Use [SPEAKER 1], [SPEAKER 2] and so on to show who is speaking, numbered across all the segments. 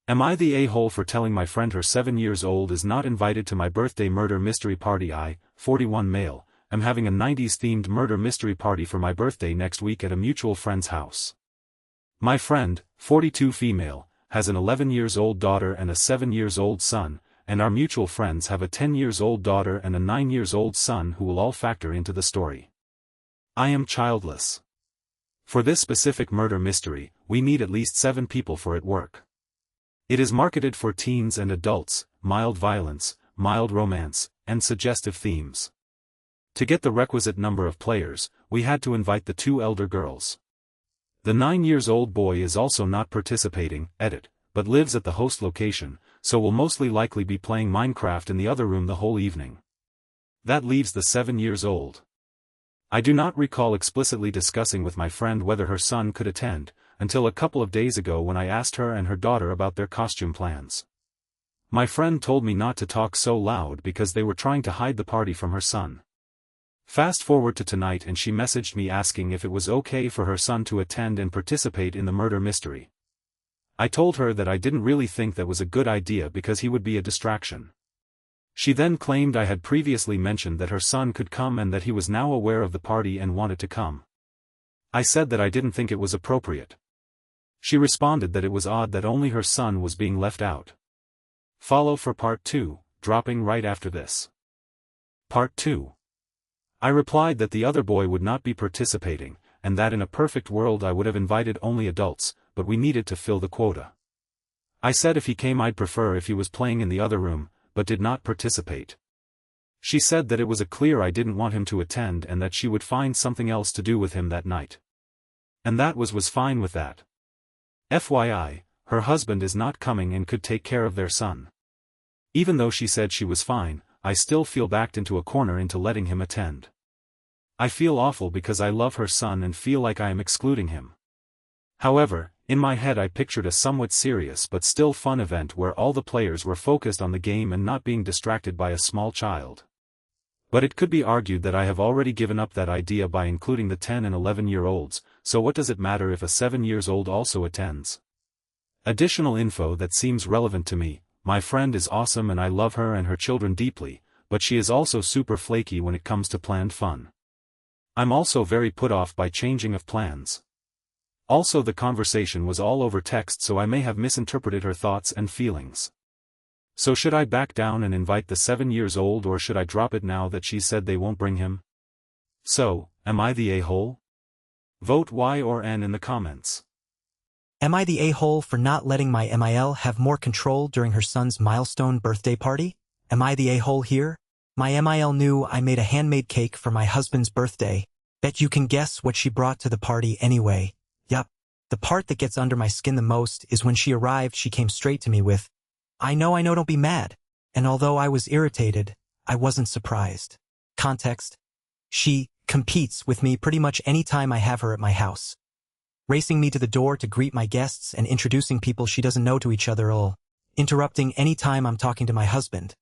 [SPEAKER 1] Am I the a-hole for telling my friend her 7 years old is not invited to my birthday murder mystery party? I, 41 male, am having a 90s-themed murder mystery party for my birthday next week at a mutual friend's house. My friend, 42 female, has an 11-years-old daughter and a 7-years-old son, and our mutual friends have a 10-years-old daughter and a 9-years-old son who will all factor into the story. I am childless. For this specific murder mystery, we need at least 7 people for it work. It is marketed for teens and adults, mild violence, mild romance, and suggestive themes. To get the requisite number of players, we had to invite the 2 elder girls. The 9-years-old boy is also not participating, but lives at the host location, so will mostly likely be playing Minecraft in the other room the whole evening. That leaves the 7-years-old. I do not recall explicitly discussing with my friend whether her son could attend, until a couple of days ago when I asked her and her daughter about their costume plans. My friend told me not to talk so loud because they were trying to hide the party from her son. Fast forward to tonight and she messaged me asking if it was okay for her son to attend and participate in the murder mystery. I told her that I didn't really think that was a good idea because he would be a distraction. She then claimed I had previously mentioned that her son could come and that he was now aware of the party and wanted to come. I said that I didn't think it was appropriate. She responded that it was odd that only her son was being left out. Follow for part 2, dropping right after this. Part 2. I replied that the other boy would not be participating, and that in a perfect world I would have invited only adults, but we needed to fill the quota. I said if he came I'd prefer if he was playing in the other room, but did not participate. She said that it was clear I didn't want him to attend and that she would find something else to do with him that night. And that was fine with that. FYI, her husband is not coming and could take care of their son. Even though she said she was fine, I still feel backed into a corner into letting him attend. I feel awful because I love her son and feel like I am excluding him. However, in my head I pictured a somewhat serious but still fun event where all the players were focused on the game and not being distracted by a small child. But it could be argued that I have already given up that idea by including the 10 and 11-year-olds, so what does it matter if a 7-year-old also attends? Additional info that seems relevant to me: my friend is awesome and I love her and her children deeply, but she is also super flaky when it comes to planned fun. I'm also very put off by changing of plans. Also, the conversation was all over text, so I may have misinterpreted her thoughts and feelings. So should I back down and invite the 7-year-old, or should I drop it now that she said they won't bring him? So, am I the a-hole? Vote Y or N in the comments.
[SPEAKER 2] Am I the a-hole for not letting my MIL have more control during her son's milestone birthday party? Am I the a-hole here? My MIL knew I made a handmade cake for my husband's birthday. Bet you can guess what she brought to the party anyway. Yup. The part that gets under my skin the most is when she arrived she came straight to me with, I know, don't be mad. And although I was irritated, I wasn't surprised. Context: she competes with me pretty much any time I have her at my house. Racing me to the door to greet my guests and introducing people she doesn't know to each other, interrupting any time I'm talking to my husband.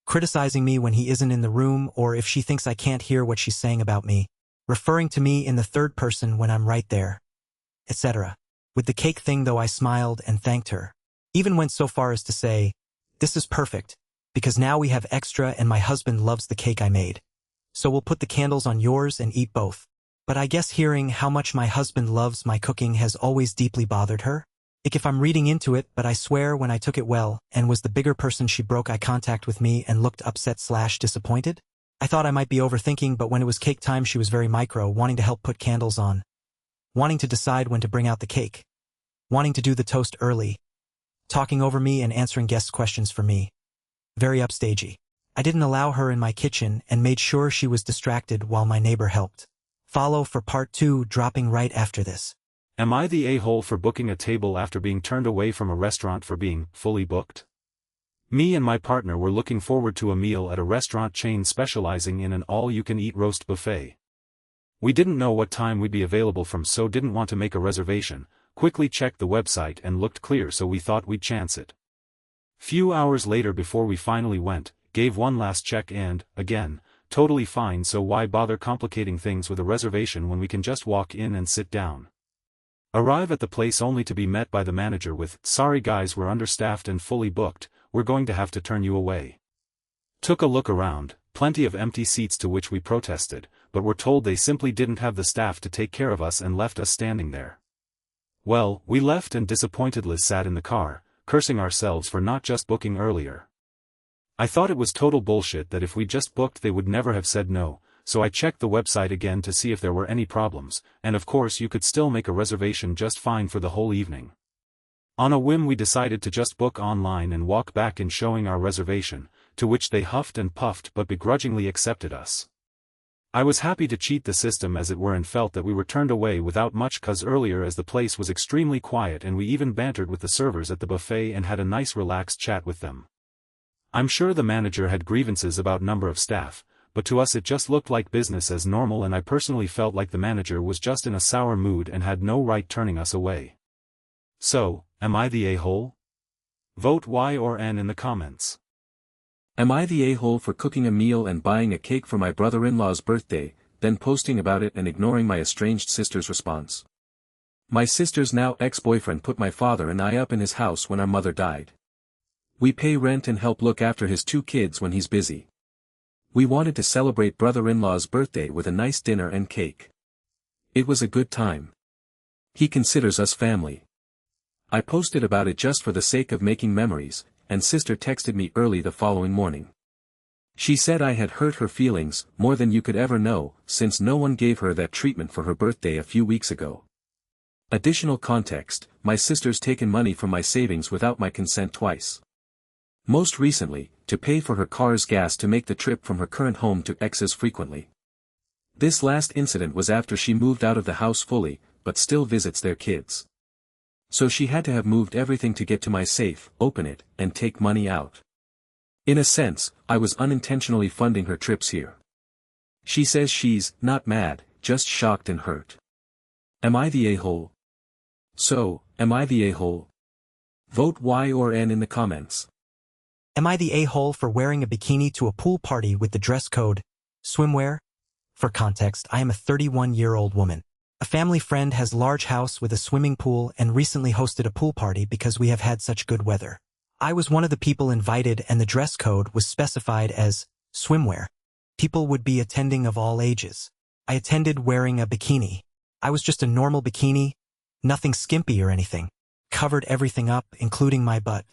[SPEAKER 2] Criticizing me when he isn't in the room or if she thinks I can't hear what she's saying about me. Referring to me in the third person when I'm right there, etc. With the cake thing though, I smiled and thanked her. Even went so far as to say, this is perfect, because now we have extra and my husband loves the cake I made. So we'll put the candles on yours and eat both. But I guess hearing how much my husband loves my cooking has always deeply bothered her. If I'm reading into it, but I swear when I took it well and was the bigger person she broke eye contact with me and looked upset/disappointed. I thought I might be overthinking, but when it was cake time she was very micro, wanting to help put candles on. Wanting to decide when to bring out the cake. Wanting to do the toast early. Talking over me and answering guest questions for me. Very upstagey. I didn't allow her in my kitchen and made sure she was distracted while my neighbor helped. Follow for part 2, dropping right after this.
[SPEAKER 1] Am I the a-hole for booking a table after being turned away from a restaurant for being fully booked? Me and my partner were looking forward to a meal at a restaurant chain specializing in an all-you-can-eat roast buffet. We didn't know what time we'd be available from, so didn't want to make a reservation, quickly checked the website and looked clear, so we thought we'd chance it. Few hours later, before we finally went, gave one last check and, again, totally fine, so why bother complicating things with a reservation when we can just walk in and sit down? Arrive at the place only to be met by the manager with, "Sorry guys, we're understaffed and fully booked, we're going to have to turn you away." Took a look around, plenty of empty seats, to which we protested, but were told they simply didn't have the staff to take care of us and left us standing there. Well, we left and disappointedly sat in the car, cursing ourselves for not just booking earlier. I thought it was total bullshit that if we just booked they would never have said no, so I checked the website again to see if there were any problems, and of course you could still make a reservation just fine for the whole evening. On a whim we decided to just book online and walk back in showing our reservation, to which they huffed and puffed but begrudgingly accepted us. I was happy to cheat the system as it were and felt that we were turned away without much cause earlier, as the place was extremely quiet and we even bantered with the servers at the buffet and had a nice relaxed chat with them. I'm sure the manager had grievances about number of staff, but to us it just looked like business as normal, and I personally felt like the manager was just in a sour mood and had no right turning us away. So, am I the a-hole? Vote Y or N in the comments.
[SPEAKER 3] Am I the a-hole for cooking a meal and buying a cake for my brother-in-law's birthday, then posting about it and ignoring my estranged sister's response? My sister's now ex-boyfriend put my father and I up in his house when our mother died. We pay rent and help look after his 2 kids when he's busy. We wanted to celebrate brother-in-law's birthday with a nice dinner and cake. It was a good time. He considers us family. I posted about it just for the sake of making memories, and sister texted me early the following morning. She said I had hurt her feelings more than you could ever know, since no one gave her that treatment for her birthday a few weeks ago. Additional context: my sister's taken money from my savings without my consent twice. Most recently, to pay for her car's gas to make the trip from her current home to ex's frequently. This last incident was after she moved out of the house fully, but still visits their kids. So she had to have moved everything to get to my safe, open it, and take money out. In a sense, I was unintentionally funding her trips here. She says she's not mad, just shocked and hurt. Am I the a-hole? So, am I the a-hole? Vote Y or N in the comments.
[SPEAKER 2] Am I the a-hole for wearing a bikini to a pool party with the dress code swimwear? For context, I am a 31-year-old woman. A family friend has a large house with a swimming pool and recently hosted a pool party because we have had such good weather. I was one of the people invited and the dress code was specified as swimwear. People would be attending of all ages. I attended wearing a bikini. I was just a normal bikini, nothing skimpy or anything. Covered everything up, including my butt.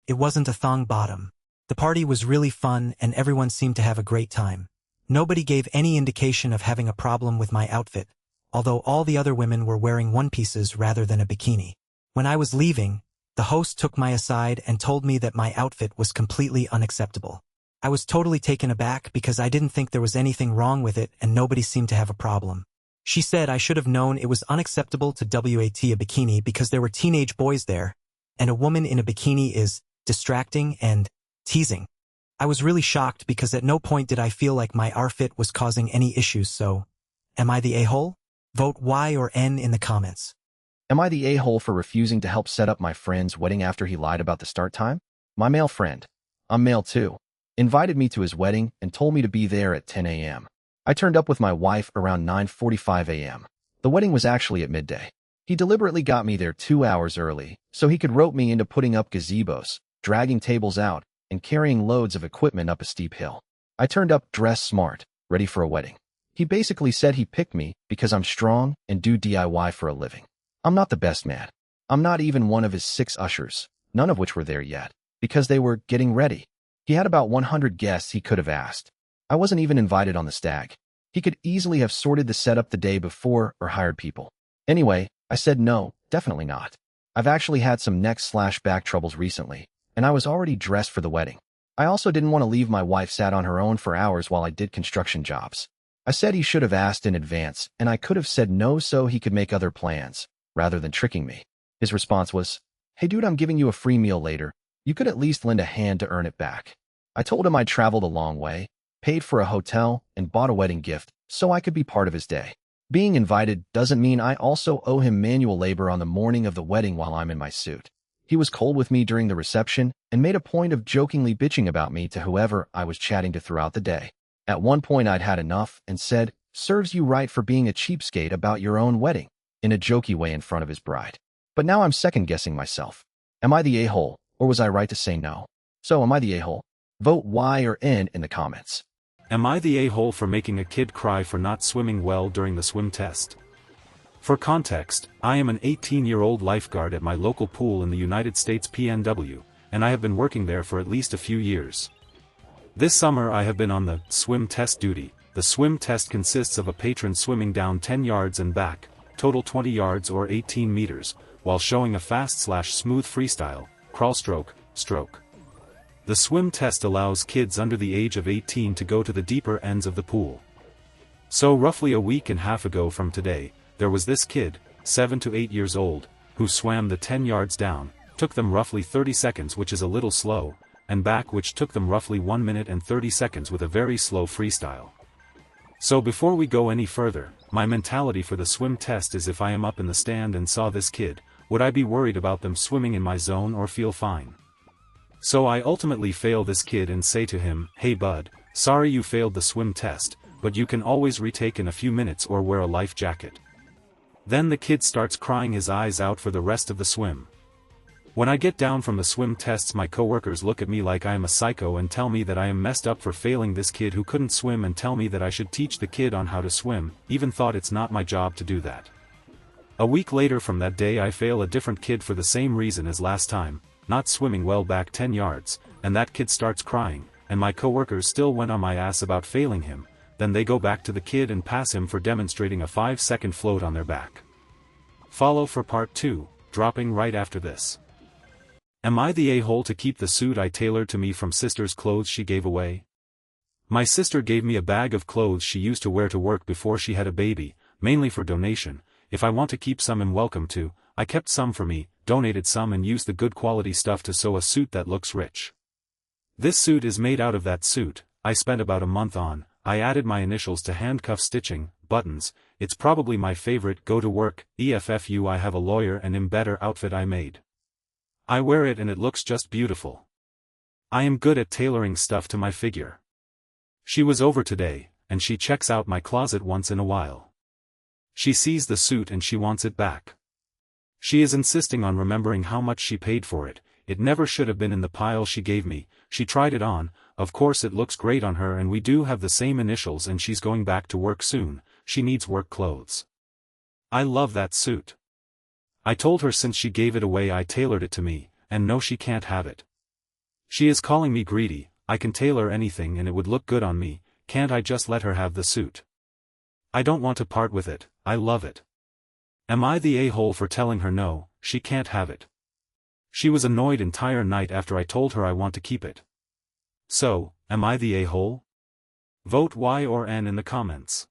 [SPEAKER 2] It wasn't a thong bottom. The party was really fun and everyone seemed to have a great time. Nobody gave any indication of having a problem with my outfit, although all the other women were wearing one-pieces rather than a bikini. When I was leaving, the host took me aside and told me that my outfit was completely unacceptable. I was totally taken aback because I didn't think there was anything wrong with it and nobody seemed to have a problem. She said I should have known it was unacceptable to WAT a bikini because there were teenage boys there, and a woman in a bikini is distracting and teasing. I was really shocked because at no point did I feel like my outfit was causing any issues, so am I the a-hole? Vote Y or N in the comments.
[SPEAKER 4] Am I the a-hole for refusing to help set up my friend's wedding after he lied about the start time? My male friend, I'm male too, invited me to his wedding and told me to be there at 10 a.m. I turned up with my wife around 9:45 a.m. The wedding was actually at midday. He deliberately got me there 2 hours early so he could rope me into putting up gazebos, dragging tables out, and carrying loads of equipment up a steep hill. I turned up dressed smart, ready for a wedding. He basically said he picked me because I'm strong and do DIY for a living. I'm not the best man. I'm not even one of his 6 ushers, none of which were there yet, because they were getting ready. He had about 100 guests he could have asked. I wasn't even invited on the stag. He could easily have sorted the setup the day before or hired people. Anyway, I said no, definitely not. I've actually had some neck/back troubles recently, and I was already dressed for the wedding. I also didn't want to leave my wife sat on her own for hours while I did construction jobs. I said he should have asked in advance, and I could have said no so he could make other plans, rather than tricking me. His response was, "Hey dude, I'm giving you a free meal later. You could at least lend a hand to earn it back." I told him I'd traveled a long way, paid for a hotel, and bought a wedding gift so I could be part of his day. Being invited doesn't mean I also owe him manual labor on the morning of the wedding while I'm in my suit. He was cold with me during the reception and made a point of jokingly bitching about me to whoever I was chatting to throughout the day. At one point I'd had enough and said, "Serves you right for being a cheapskate about your own wedding." in a jokey way in front of his bride. But now I'm second-guessing myself. Am I the a-hole, or was I right to say no? So am I the a-hole? Vote Y or N in the comments.
[SPEAKER 1] Am I the a-hole for making a kid cry for not swimming well during the swim test? For context, I am an 18-year-old lifeguard at my local pool in the United States PNW, and I have been working there for at least a few years. This summer I have been on the swim test duty. The swim test consists of a patron swimming down 10 yards and back, total 20 yards or 18 meters, while showing a fast/smooth freestyle, crawl stroke. The swim test allows kids under the age of 18 to go to the deeper ends of the pool. So roughly a week and a half ago from today, there was this kid, 7 to 8 years old, who swam the 10 yards down, took them roughly 30 seconds which is a little slow, and back which took them roughly 1 minute and 30 seconds with a very slow freestyle. So before we go any further, my mentality for the swim test is if I am up in the stand and saw this kid, would I be worried about them swimming in my zone or feel fine? So I ultimately fail this kid and say to him, "Hey bud, sorry you failed the swim test, but you can always retake in a few minutes or wear a life jacket." Then the kid starts crying his eyes out for the rest of the swim. When I get down from the swim tests, my coworkers look at me like I am a psycho and tell me that I am messed up for failing this kid who couldn't swim and tell me that I should teach the kid on how to swim, even thought it's not my job to do that. A week later from that day I fail a different kid for the same reason as last time, not swimming well back 10 yards, and that kid starts crying, and my coworkers still went on my ass about failing him, then they go back to the kid and pass him for demonstrating a 5-second float on their back. Follow for part 2, dropping right after this. Am I the a-hole to keep the suit I tailored to me from sister's clothes she gave away? My sister gave me a bag of clothes she used to wear to work before she had a baby, mainly for donation. If I want to keep some and welcome to, I kept some for me, donated some and used the good quality stuff to sew a suit that looks rich. This suit is made out of that suit, I spent about a month on. I added my initials to handcuff stitching, buttons. It's probably my favorite go-to-work, EFFU. I have a lawyer and embedder outfit I made. I wear it and it looks just beautiful. I am good at tailoring stuff to my figure. She was over today, and she checks out my closet once in a while. She sees the suit and she wants it back. She is insisting on remembering how much she paid for it. It never should have been in the pile she gave me. She tried it on, of course it looks great on her and we do have the same initials and she's going back to work soon. She needs work clothes. I love that suit. I told her since she gave it away I tailored it to me, and no she can't have it. She is calling me greedy. I can tailor anything and it would look good on me, can't I just let her have the suit? I don't want to part with it, I love it. Am I the a-hole for telling her no, she can't have it? She was annoyed entire night after I told her I want to keep it. So, am I the a-hole? Vote Y or N in the comments.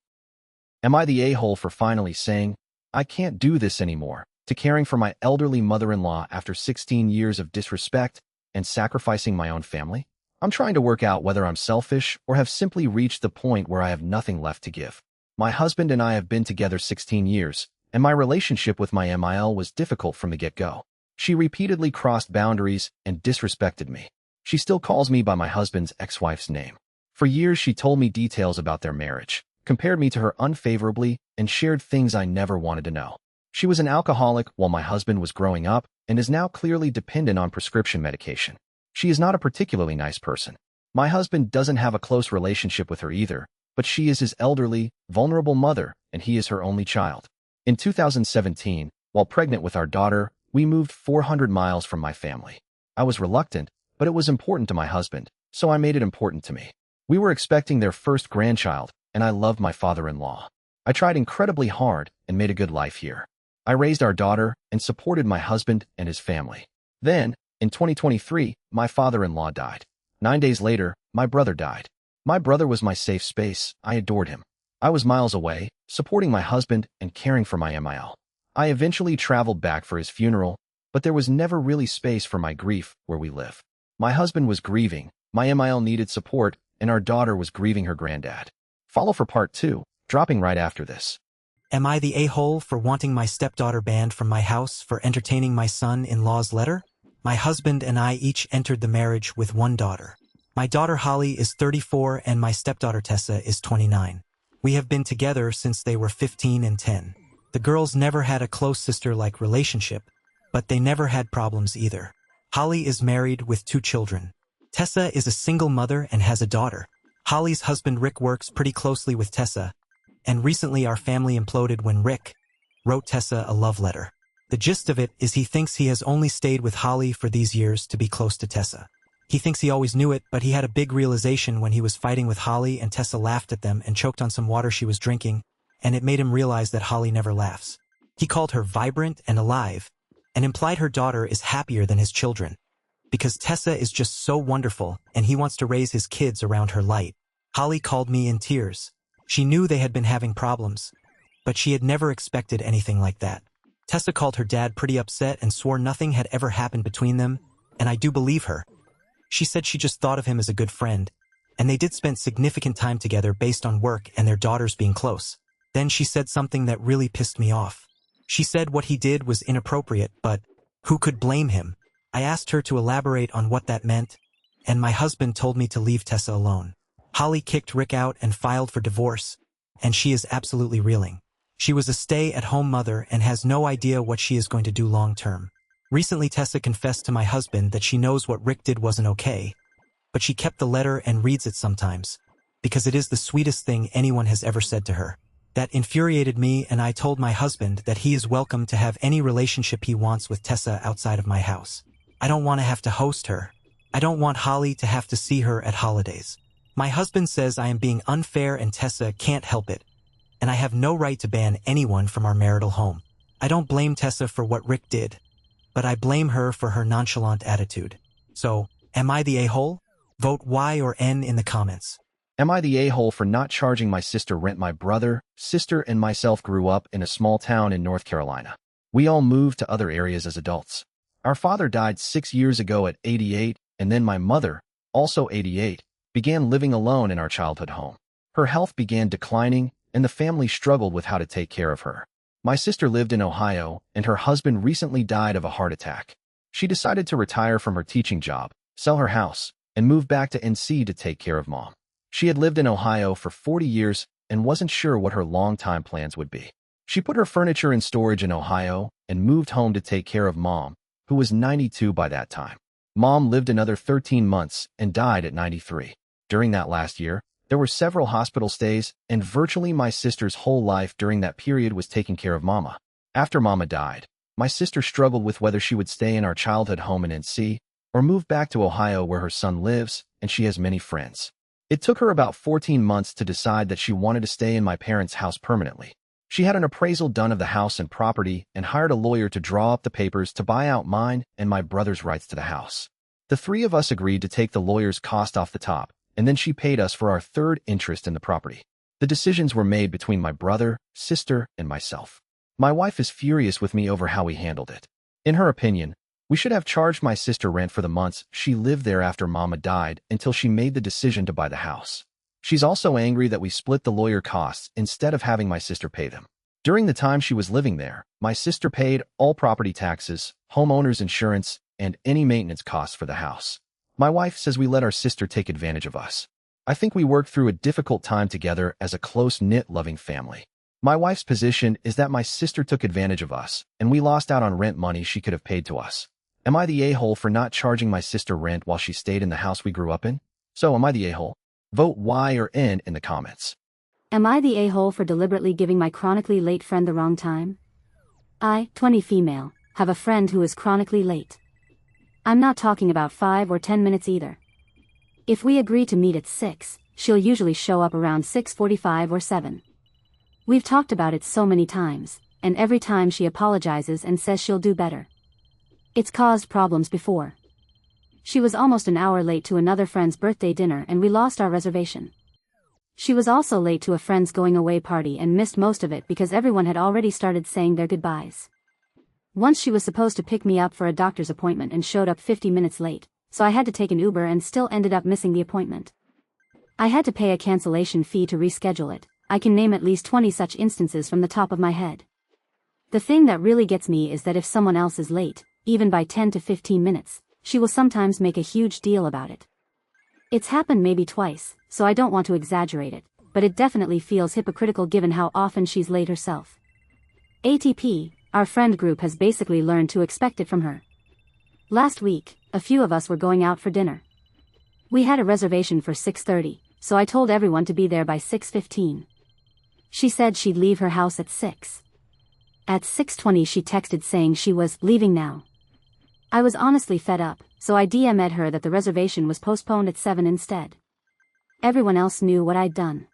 [SPEAKER 4] Am I the a-hole for finally saying, I can't do this anymore, to caring for my elderly mother-in-law after 16 years of disrespect and sacrificing my own family? I'm trying to work out whether I'm selfish or have simply reached the point where I have nothing left to give. My husband and I have been together 16 years, and my relationship with my MIL was difficult from the get-go. She repeatedly crossed boundaries and disrespected me. She still calls me by my husband's ex-wife's name. For years she told me details about their marriage, compared me to her unfavorably, and shared things I never wanted to know. She was an alcoholic while my husband was growing up and is now clearly dependent on prescription medication. She is not a particularly nice person. My husband doesn't have a close relationship with her either, but she is his elderly, vulnerable mother, and he is her only child. In 2017, while pregnant with our daughter, we moved 400 miles from my family. I was reluctant, but it was important to my husband, so I made it important to me. We were expecting their first grandchild, and I loved my father-in-law. I tried incredibly hard and made a good life here. I raised our daughter and supported my husband and his family. Then, in 2023, my father-in-law died. 9 days later, my brother died. My brother was my safe space. I adored him. I was miles away, supporting my husband and caring for my MIL. I eventually traveled back for his funeral, but there was never really space for my grief where we live. My husband was grieving, my MIL needed support, and our daughter was grieving her granddad. Follow for part 2, dropping right after this.
[SPEAKER 2] Am I the a-hole for wanting my stepdaughter banned from my house for entertaining my son-in-law's letter? My husband and I each entered the marriage with one daughter. My daughter Holly is 34 and my stepdaughter Tessa is 29. We have been together since they were 15 and 10. The girls never had a close sister-like relationship, but they never had problems either. Holly is married with 2 children. Tessa is a single mother and has a daughter. Holly's husband Rick works pretty closely with Tessa, and recently our family imploded when Rick wrote Tessa a love letter. The gist of it is he thinks he has only stayed with Holly for these years to be close to Tessa. He thinks he always knew it, but he had a big realization when he was fighting with Holly and Tessa laughed at them and choked on some water she was drinking, and it made him realize that Holly never laughs. He called her vibrant and alive, and implied her daughter is happier than his children. Because Tessa is just so wonderful, and he wants to raise his kids around her light. Holly called me in tears. She knew they had been having problems, but she had never expected anything like that. Tessa called her dad pretty upset and swore nothing had ever happened between them, and I do believe her. She said she just thought of him as a good friend, and they did spend significant time together based on work and their daughters being close. Then she said something that really pissed me off. She said what he did was inappropriate, but who could blame him? I asked her to elaborate on what that meant, and my husband told me to leave Tessa alone. Holly kicked Rick out and filed for divorce, and she is absolutely reeling. She was a stay-at-home mother and has no idea what she is going to do long-term. Recently Tessa confessed to my husband that she knows what Rick did wasn't okay, but she kept the letter and reads it sometimes, because it is the sweetest thing anyone has ever said to her. That infuriated me, and I told my husband that he is welcome to have any relationship he wants with Tessa outside of my house. I don't want to have to host her. I don't want Holly to have to see her at holidays. My husband says I am being unfair and Tessa can't help it, and I have no right to ban anyone from our marital home. I don't blame Tessa for what Rick did, but I blame her for her nonchalant attitude. So, am I the a-hole? Vote Y or N in the comments.
[SPEAKER 4] Am I the a-hole for not charging my sister rent? My brother, sister, and myself grew up in a small town in North Carolina. We all moved to other areas as adults. Our father died 6 years ago at 88, and then my mother, also 88, began living alone in our childhood home. Her health began declining, and the family struggled with how to take care of her. My sister lived in Ohio, and her husband recently died of a heart attack. She decided to retire from her teaching job, sell her house, and move back to NC to take care of Mom. She had lived in Ohio for 40 years and wasn't sure what her long-time plans would be. She put her furniture in storage in Ohio and moved home to take care of Mom, who was 92 by that time. Mom lived another 13 months and died at 93. During that last year, there were several hospital stays, and virtually my sister's whole life during that period was taking care of Mama. After Mama died, my sister struggled with whether she would stay in our childhood home in NC or move back to Ohio where her son lives and she has many friends. It took her about 14 months to decide that she wanted to stay in my parents' house permanently. She had an appraisal done of the house and property and hired a lawyer to draw up the papers to buy out mine and my brother's rights to the house. The 3 of us agreed to take the lawyer's cost off the top, and then she paid us for our third interest in the property. The decisions were made between my brother, sister, and myself. My wife is furious with me over how we handled it. In her opinion, we should have charged my sister rent for the months she lived there after Mama died until she made the decision to buy the house. She's also angry that we split the lawyer costs instead of having my sister pay them. During the time she was living there, my sister paid all property taxes, homeowner's insurance, and any maintenance costs for the house. My wife says we let our sister take advantage of us. I think we worked through a difficult time together as a close-knit, loving family. My wife's position is that my sister took advantage of us, and we lost out on rent money she could have paid to us. Am I the a-hole for not charging my sister rent while she stayed in the house we grew up in? So am I the a-hole? Vote Y or N in the comments.
[SPEAKER 5] Am I the a-hole for deliberately giving my chronically late friend the wrong time? I, 20 female, have a friend who is chronically late. I'm not talking about 5 or 10 minutes either. If we agree to meet at 6, she'll usually show up around 6:45 or 7. We've talked about it so many times, and every time she apologizes and says she'll do better. It's caused problems before. She was almost an hour late to another friend's birthday dinner and we lost our reservation. She was also late to a friend's going away party and missed most of it because everyone had already started saying their goodbyes. Once she was supposed to pick me up for a doctor's appointment and showed up 50 minutes late, so I had to take an Uber and still ended up missing the appointment. I had to pay a cancellation fee to reschedule it. I can name at least 20 such instances from the top of my head. The thing that really gets me is that if someone else is late, even by 10 to 15 minutes, she will sometimes make a huge deal about it. It's happened maybe twice, so I don't want to exaggerate it, but it definitely feels hypocritical given how often she's late herself. ATP, our friend group has basically learned to expect it from her. Last week, a few of us were going out for dinner. We had a reservation for 6:30, so I told everyone to be there by 6:15. She said she'd leave her house at 6. At 6:20 she texted saying she was leaving now. I was honestly fed up, so I DM'd her that the reservation was postponed at 7 instead. Everyone else knew what I'd done.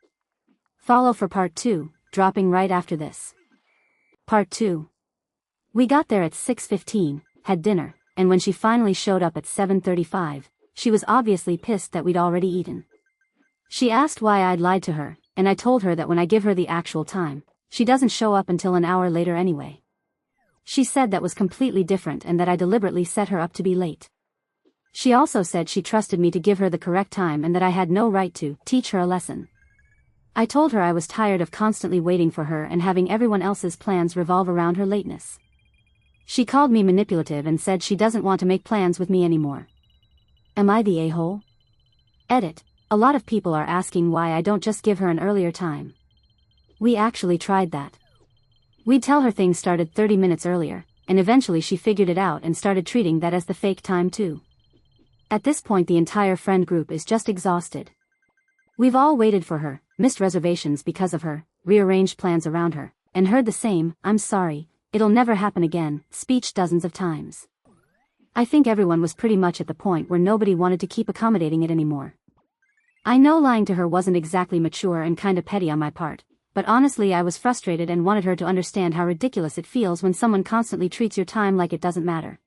[SPEAKER 5] Follow for part 2, dropping right after this. Part 2. We got there at 6:15, had dinner, and when she finally showed up at 7:35, she was obviously pissed that we'd already eaten. She asked why I'd lied to her, and I told her that when I give her the actual time, she doesn't show up until an hour later anyway. She said that was completely different and that I deliberately set her up to be late. She also said she trusted me to give her the correct time and that I had no right to teach her a lesson. I told her I was tired of constantly waiting for her and having everyone else's plans revolve around her lateness. She called me manipulative and said she doesn't want to make plans with me anymore. Am I the a-hole? Edit. A lot of people are asking why I don't just give her an earlier time. We actually tried that. We'd tell her things started 30 minutes earlier, and eventually she figured it out and started treating that as the fake time too. At this point the entire friend group is just exhausted. We've all waited for her, missed reservations because of her, rearranged plans around her, and heard the same, "I'm sorry, it'll never happen again," speech dozens of times. I think everyone was pretty much at the point where nobody wanted to keep accommodating it anymore. I know lying to her wasn't exactly mature and kinda petty on my part, but honestly I was frustrated and wanted her to understand how ridiculous it feels when someone constantly treats your time like it doesn't matter.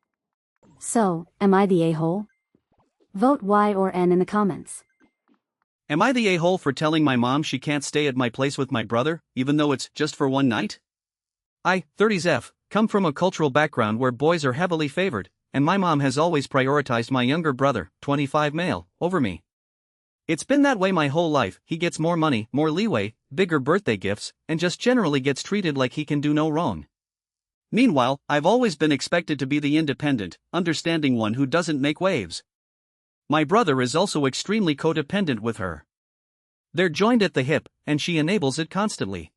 [SPEAKER 5] So, am I the a-hole? Vote Y or N in the comments.
[SPEAKER 6] Am I the a-hole for telling my mom she can't stay at my place with my brother, even though it's just for one night? I, 30s F, come from a cultural background where boys are heavily favored, and my mom has always prioritized my younger brother, 25 male, over me. It's been that way my whole life. He gets more money, more leeway, bigger birthday gifts, and just generally gets treated like he can do no wrong. Meanwhile, I've always been expected to be the independent, understanding one who doesn't make waves. My brother is also extremely codependent with her. They're joined at the hip, and she enables it constantly.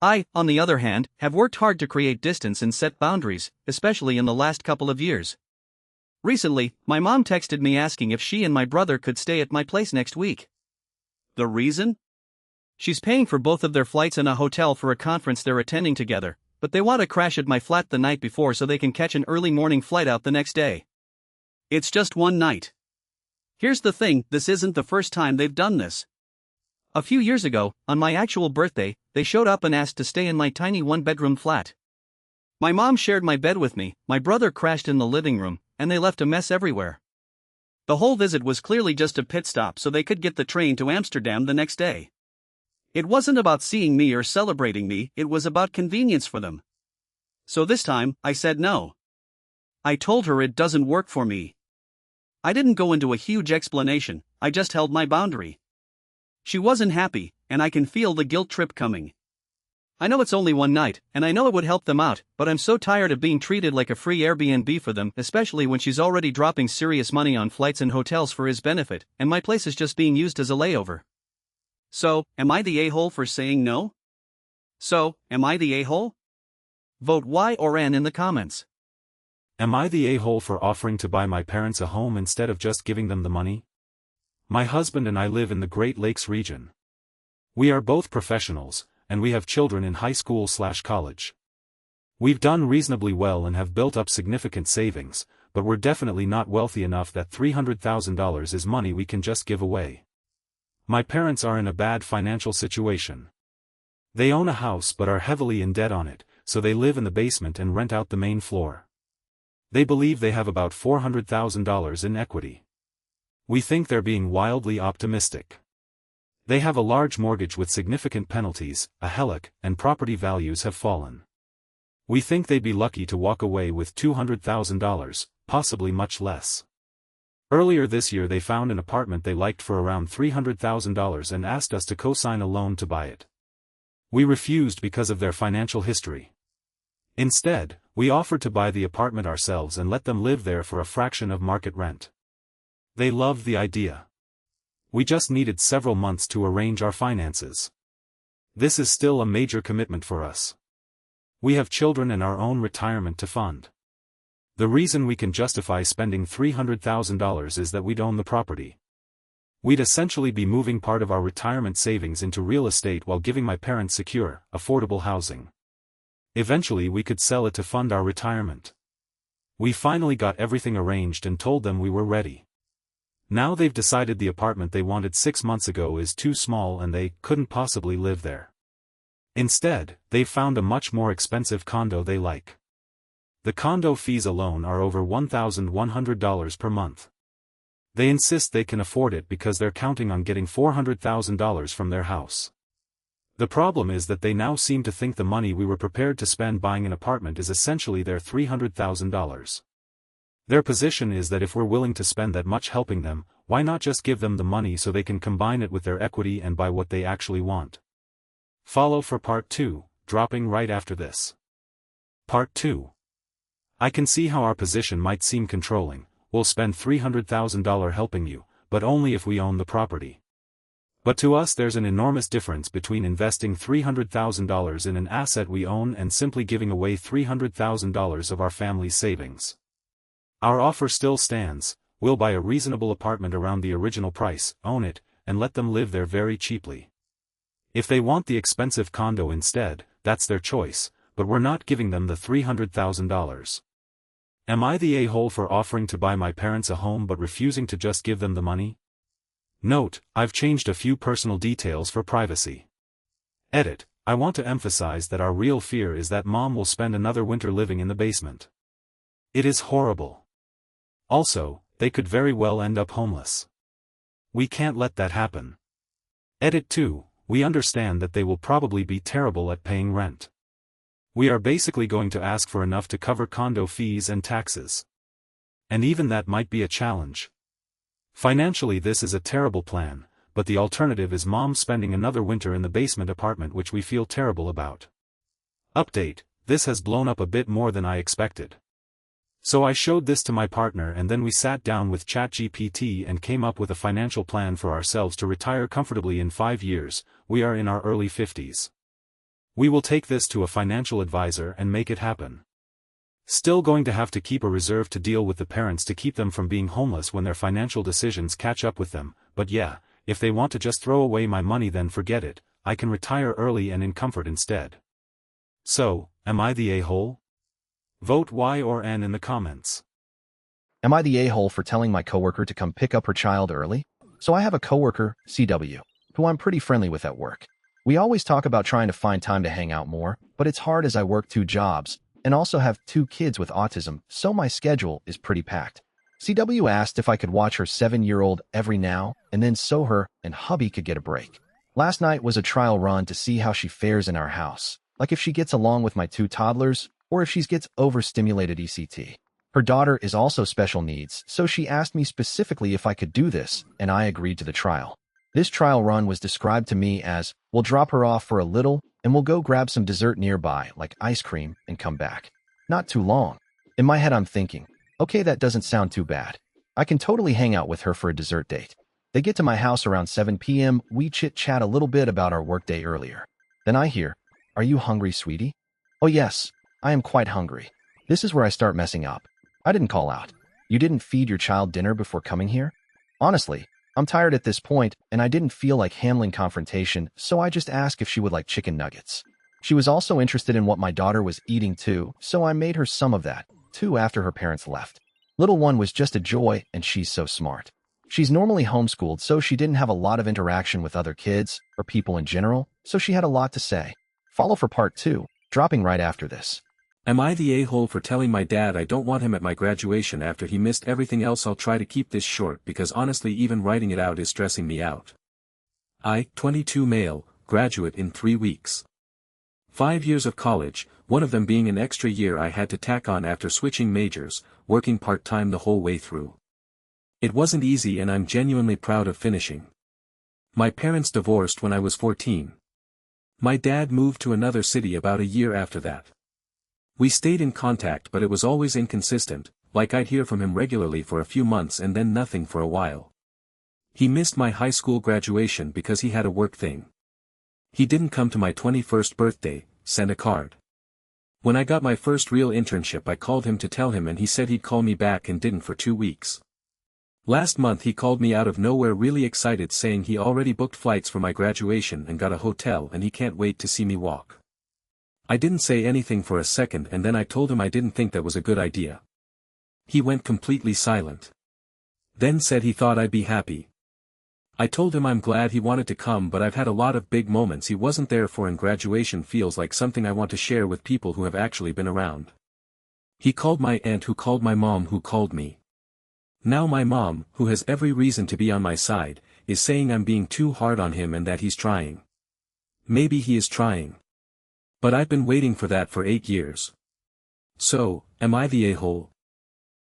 [SPEAKER 6] I, on the other hand, have worked hard to create distance and set boundaries, especially in the last couple of years. Recently, my mom texted me asking if she and my brother could stay at my place next week. The reason? She's paying for both of their flights and a hotel for a conference they're attending together, but they want to crash at my flat the night before so they can catch an early morning flight out the next day. It's just one night. Here's the thing, this isn't the first time they've done this. A few years ago, on my actual birthday, they showed up and asked to stay in my tiny one-bedroom flat. My mom shared my bed with me, my brother crashed in the living room, and they left a mess everywhere. The whole visit was clearly just a pit stop so they could get the train to Amsterdam the next day. It wasn't about seeing me or celebrating me, it was about convenience for them. So this time, I said no. I told her it doesn't work for me. I didn't go into a huge explanation, I just held my boundary. She wasn't happy, and I can feel the guilt trip coming. I know it's only one night, and I know it would help them out, but I'm so tired of being treated like a free Airbnb for them, especially when she's already dropping serious money on flights and hotels for his benefit, and my place is just being used as a layover. So, am I the a-hole for saying no? So, am I the a-hole? Vote Y or N in the comments.
[SPEAKER 1] Am I the a-hole for offering to buy my parents a home instead of just giving them the money? My husband and I live in the Great Lakes region. We are both professionals, and we have children in high school/college. We've done reasonably well and have built up significant savings, but we're definitely not wealthy enough that $300,000 is money we can just give away. My parents are in a bad financial situation. They own a house but are heavily in debt on it, so they live in the basement and rent out the main floor. They believe they have about $400,000 in equity. We think they're being wildly optimistic. They have a large mortgage with significant penalties, a HELOC, and property values have fallen. We think they'd be lucky to walk away with $200,000, possibly much less. Earlier this year they found an apartment they liked for around $300,000 and asked us to co-sign a loan to buy it. We refused because of their financial history. Instead, we offered to buy the apartment ourselves and let them live there for a fraction of market rent. They loved the idea. We just needed several months to arrange our finances. This is still a major commitment for us. We have children and our own retirement to fund. The reason we can justify spending $300,000 is that we'd own the property. We'd essentially be moving part of our retirement savings into real estate while giving my parents secure, affordable housing. Eventually we could sell it to fund our retirement. We finally got everything arranged and told them we were ready. Now they've decided the apartment they wanted 6 months ago is too small and they couldn't possibly live there. Instead, they've found a much more expensive condo they like. The condo fees alone are over $1,100 per month. They insist they can afford it because they're counting on getting $400,000 from their house. The problem is that they now seem to think the money we were prepared to spend buying an apartment is essentially their $300,000. Their position is that if we're willing to spend that much helping them, why not just give them the money so they can combine it with their equity and buy what they actually want? Follow for part 2, dropping right after this. Part 2. I can see how our position might seem controlling. We'll spend $300,000 helping you, but only if we own the property. But to us there's an enormous difference between investing $300,000 in an asset we own and simply giving away $300,000 of our family's savings. Our offer still stands. We'll buy a reasonable apartment around the original price, own it, and let them live there very cheaply. If they want the expensive condo instead, that's their choice, but we're not giving them the $300,000. Am I the a-hole for offering to buy my parents a home but refusing to just give them the money? Note, I've changed a few personal details for privacy. Edit, I want to emphasize that our real fear is that Mom will spend another winter living in the basement. It is horrible. Also, they could very well end up homeless. We can't let that happen. Edit 2, we understand that they will probably be terrible at paying rent. We are basically going to ask for enough to cover condo fees and taxes. And even that might be a challenge. Financially this is a terrible plan, but the alternative is Mom spending another winter in the basement apartment, which we feel terrible about. Update, this has blown up a bit more than I expected. So I showed this to my partner and then we sat down with ChatGPT and came up with a financial plan for ourselves to retire comfortably in 5 years. We are in our early 50s. We will take this to a financial advisor and make it happen. Still going to have to keep a reserve to deal with the parents to keep them from being homeless when their financial decisions catch up with them, but yeah, if they want to just throw away my money then forget it, I can retire early and in comfort instead. So, am I the a-hole? Vote Y or N in the comments.
[SPEAKER 4] Am I the a-hole for telling my coworker to come pick up her child early? So I have a coworker, CW, who I'm pretty friendly with at work. We always talk about trying to find time to hang out more, but it's hard as I work 2 jobs, and also have 2 kids with autism, so my schedule is pretty packed. CW asked if I could watch her 7-year-old every now and then so her and hubby could get a break. Last night was a trial run to see how she fares in our house, like if she gets along with my 2 toddlers, or if she gets overstimulated ECT. Her daughter is also special needs, so she asked me specifically if I could do this, and I agreed to the trial. This trial run was described to me as, we'll drop her off for a little, and we'll go grab some dessert nearby, like ice cream, and come back. Not too long. In my head I'm thinking, okay, that doesn't sound too bad. I can totally hang out with her for a dessert date. They get to my house around 7 p.m., we chit-chat a little bit about our workday earlier. Then I hear, are you hungry, sweetie? Oh yes, I am quite hungry. This is where I start messing up. I didn't call out. You didn't feed your child dinner before coming here? Honestly, I'm tired at this point, and I didn't feel like handling confrontation, so I just asked if she would like chicken nuggets. She was also interested in what my daughter was eating too, so I made her some of that, too, after her parents left. Little one was just a joy, and she's so smart. She's normally homeschooled, so she didn't have a lot of interaction with other kids, or people in general, so she had a lot to say. Follow for part 2, dropping right after this.
[SPEAKER 3] Am I the a-hole for telling my dad I don't want him at my graduation after he missed everything else? I'll try to keep this short because honestly even writing it out is stressing me out. I, 22 male, graduate in 3 weeks. 5 years of college, one of them being an extra year I had to tack on after switching majors, working part-time the whole way through. It wasn't easy and I'm genuinely proud of finishing. My parents divorced when I was 14. My dad moved to another city about a year after that. We stayed in contact but it was always inconsistent, like I'd hear from him regularly for a few months and then nothing for a while. He missed my high school graduation because he had a work thing. He didn't come to my 21st birthday, sent a card. When I got my first real internship I called him to tell him and he said he'd call me back and didn't for 2 weeks. Last month he called me out of nowhere really excited saying he already booked flights for my graduation and got a hotel and he can't wait to see me walk. I didn't say anything for a second and then I told him I didn't think that was a good idea. He went completely silent. Then said he thought I'd be happy. I told him I'm glad he wanted to come but I've had a lot of big moments he wasn't there for and graduation feels like something I want to share with people who have actually been around. He called my aunt who called my mom who called me. Now my mom, who has every reason to be on my side, is saying I'm being too hard on him and that he's trying. Maybe he is trying. But I've been waiting for that for 8 years. So, am I the a-hole?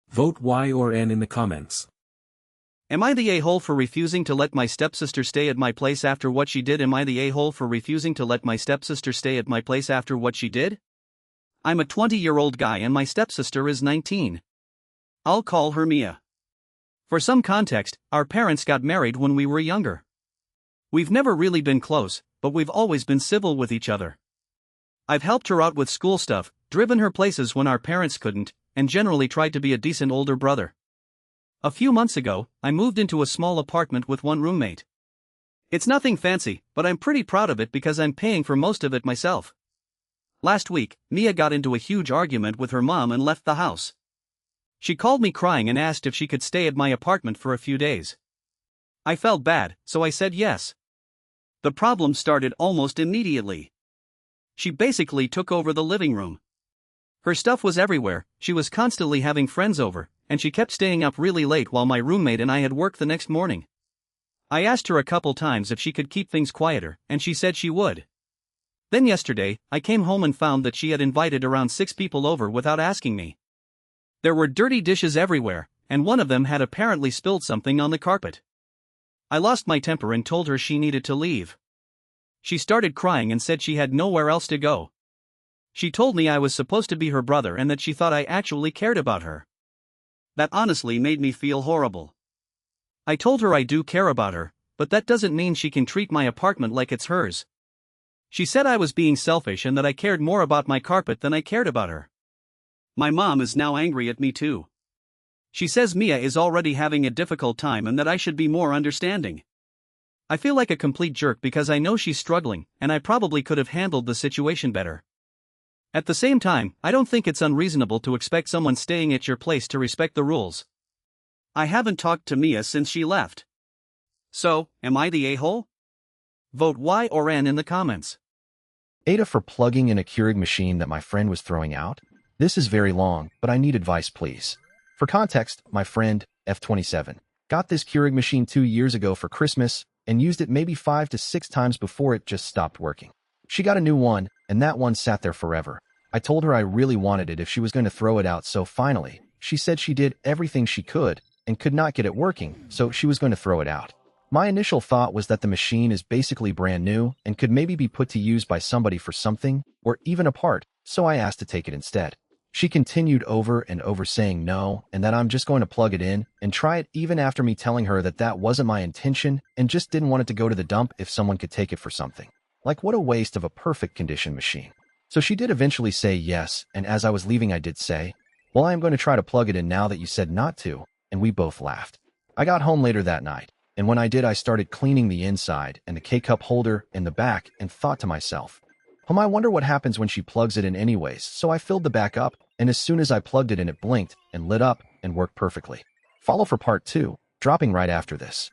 [SPEAKER 3] Vote Y or N in the comments.
[SPEAKER 6] Am I the a-hole for refusing to let my stepsister stay at my place after what she did? Am I the a-hole for refusing to let my stepsister stay at my place after what she did? I'm a 20-year-old guy and my stepsister is 19. I'll call her Mia. For some context, our parents got married when we were younger. We've never really been close, but we've always been civil with each other. I've helped her out with school stuff, driven her places when our parents couldn't, and generally tried to be a decent older brother. A few months ago, I moved into a small apartment with one roommate. It's nothing fancy, but I'm pretty proud of it because I'm paying for most of it myself. Last week, Mia got into a huge argument with her mom and left the house. She called me crying and asked if she could stay at my apartment for a few days. I felt bad, so I said yes. The problem started almost immediately. She basically took over the living room. Her stuff was everywhere, she was constantly having friends over, and she kept staying up really late while my roommate and I had work the next morning. I asked her a couple times if she could keep things quieter, and she said she would. Then yesterday, I came home and found that she had invited around 6 people over without asking me. There were dirty dishes everywhere, and one of them had apparently spilled something on the carpet. I lost my temper and told her she needed to leave. She started crying and said she had nowhere else to go. She told me I was supposed to be her brother and that she thought I actually cared about her. That honestly made me feel horrible. I told her I do care about her, but that doesn't mean she can treat my apartment like it's hers. She said I was being selfish and that I cared more about my carpet than I cared about her. My mom is now angry at me too. She says Mia is already having a difficult time and that I should be more understanding. I feel like a complete jerk because I know she's struggling, and I probably could have handled the situation better. At the same time, I don't think it's unreasonable to expect someone staying at your place to respect the rules. I haven't talked to Mia since she left. So, am I the a-hole? Vote Y or N in the comments.
[SPEAKER 4] AITA for plugging in a Keurig machine that my friend was throwing out. This is very long, but I need advice please. For context, my friend, F27, got this Keurig machine 2 years ago for Christmas and used it maybe 5 to 6 times before it just stopped working. She got a new one, and that one sat there forever. I told her I really wanted it if she was going to throw it out, so finally, she said she did everything she could and could not get it working, so she was going to throw it out. My initial thought was that the machine is basically brand new and could maybe be put to use by somebody for something, or even a part, so I asked to take it instead. She continued over and over saying no, and that I'm just going to plug it in and try it even after me telling her that that wasn't my intention and just didn't want it to go to the dump if someone could take it for something. Like, what a waste of a perfect condition machine. So she did eventually say yes, and as I was leaving I did say, well, I am going to try to plug it in now that you said not to, and we both laughed. I got home later that night, and when I did I started cleaning the inside and the K-cup holder in the back and thought to myself, I wonder what happens when she plugs it in anyways, so I filled the back up, and as soon as I plugged it in it blinked and lit up and worked perfectly. Follow for part 2, dropping right after this.